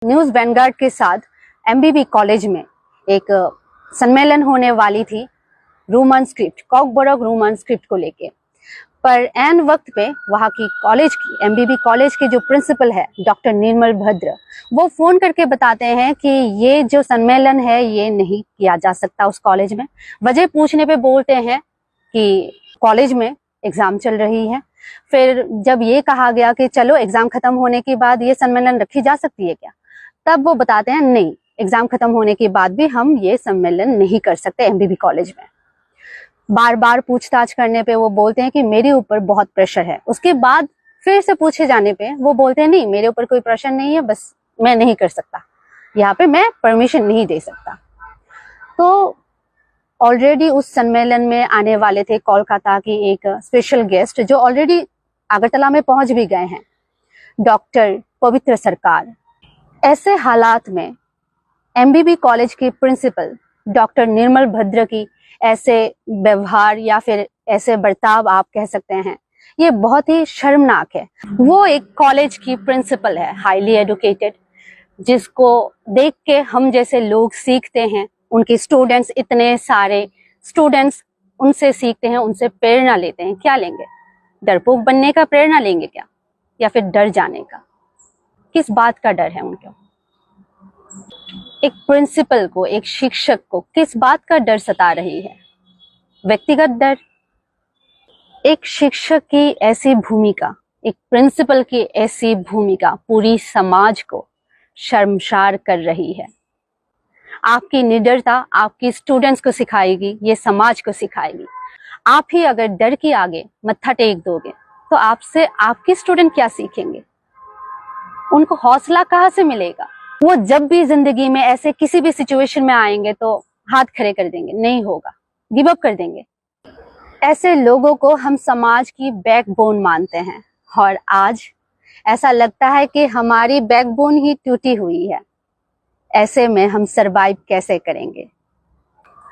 News Vanguard के साथ MBB college में एक सम्मेलन होने वाली थी रोमन स्क्रिप्ट, कॉकबोरोक रोमन स्क्रिप्ट को लेके। पर एन वक्त पे वहाँ की कॉलेज की, एमबीबी कॉलेज के जो प्रिंसिपल है डॉक्टर निर्मल भद्र, वो फोन करके बताते हैं कि ये जो सम्मेलन है ये नहीं किया जा सकता उस कॉलेज में। वजह पूछने पे बोलते हैं कि कॉलेज में एग्जाम चल रही है। फिर जब ये कहा गया कि चलो एग्जाम खत्म होने के बाद ये सम्मेलन रखी जा सकती है क्या, तब वो बताते हैं नहीं, एग्जाम खत्म होने के बाद भी हम ये सम्मेलन नहीं कर सकते एमबीबी कॉलेज में। बार बार पूछताछ करने पे वो बोलते हैं कि मेरे ऊपर बहुत प्रेशर है। उसके बाद फिर से पूछे जाने पे वो बोलते हैं नहीं, मेरे ऊपर कोई प्रेशर नहीं है, बस मैं नहीं कर सकता, यहाँ पे मैं परमिशन नहीं दे सकता। तो ऑलरेडी उस सम्मेलन में आने वाले थे कोलकाता की एक स्पेशल गेस्ट जो ऑलरेडी अगरतला में पहुंच भी गए हैं, डॉक्टर पवित्र सरकार। ऐसे हालात में एमबीबी कॉलेज की प्रिंसिपल डॉक्टर निर्मल भद्र की ऐसे व्यवहार या फिर ऐसे बर्ताव आप कह सकते हैं, ये बहुत ही शर्मनाक है। वो एक कॉलेज की प्रिंसिपल है, हाईली एजुकेटेड, जिसको देख के हम जैसे लोग सीखते हैं। उनके स्टूडेंट्स, इतने सारे स्टूडेंट्स उनसे सीखते हैं, उनसे प्रेरणा लेते हैं। क्या लेंगे? डरपोक बनने का प्रेरणा लेंगे क्या, या फिर डर जाने का? किस बात का डर है उनको? एक प्रिंसिपल को, एक शिक्षक को किस बात का डर सता रही है? व्यक्तिगत डर। एक शिक्षक की ऐसी भूमिका, एक प्रिंसिपल की ऐसी भूमिका पूरी समाज को शर्मसार कर रही है। आपकी निडरता आपकी स्टूडेंट्स को सिखाएगी, ये समाज को सिखाएगी। आप ही अगर डर के आगे मत्था टेक दोगे तो आपसे आपके स्टूडेंट क्या सीखेंगे? उनको हौसला कहाँ से मिलेगा? वो जब भी जिंदगी में ऐसे किसी भी सिचुएशन में आएंगे तो हाथ खड़े कर देंगे, नहीं होगा, गिव अप कर देंगे। ऐसे लोगों को हम समाज की बैकबोन मानते हैं, और आज ऐसा लगता है कि हमारी बैकबोन ही टूटी हुई है। ऐसे में हम सरवाइव कैसे करेंगे?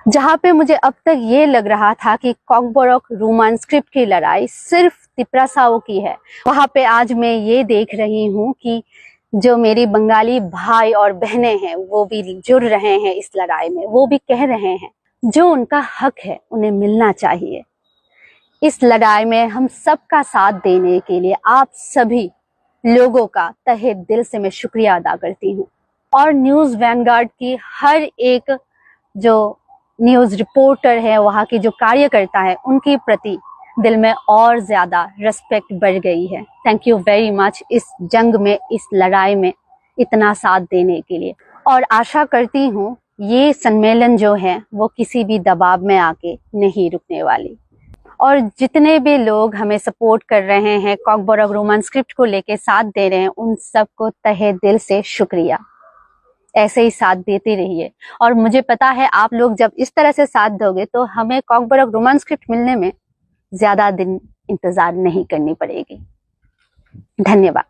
जहाँ पे मुझे अब तक ये लग रहा था कि कॉकबोरोक रोमन स्क्रिप्ट की लड़ाई सिर्फ तिप्रासाओ की है, वहाँ पे आज मैं ये देख रही हूँ कि जो मेरी बंगाली भाई और बहनें हैं वो भी जुड़ रहे हैं इस लड़ाई में। वो भी कह रहे हैं जो उनका हक है उन्हें मिलना चाहिए। इस लड़ाई में हम सबका साथ देने के लिए आप सभी लोगों का तहे दिल से मैं शुक्रिया अदा करती हूँ। और न्यूज वैनगार्ड की हर एक जो न्यूज रिपोर्टर है, वहाँ की जो कार्यकर्ता है, उनके प्रति दिल में और ज्यादा रिस्पेक्ट बढ़ गई है। थैंक यू वेरी मच इस जंग में, इस लड़ाई में इतना साथ देने के लिए। और आशा करती हूँ ये सम्मेलन जो है वो किसी भी दबाव में आके नहीं रुकने वाली। और जितने भी लोग हमें सपोर्ट कर रहे हैं, कॉकबोरोक रोमन स्क्रिप्ट को लेके साथ दे रहे हैं, उन सबको तहे दिल से शुक्रिया। ऐसे ही साथ देते रहिए। और मुझे पता है आप लोग जब इस तरह से साथ दोगे तो हमें कॉकबोरोक रोमन स्क्रिप्ट मिलने में ज्यादा दिन इंतजार नहीं करनी पड़ेगी। धन्यवाद।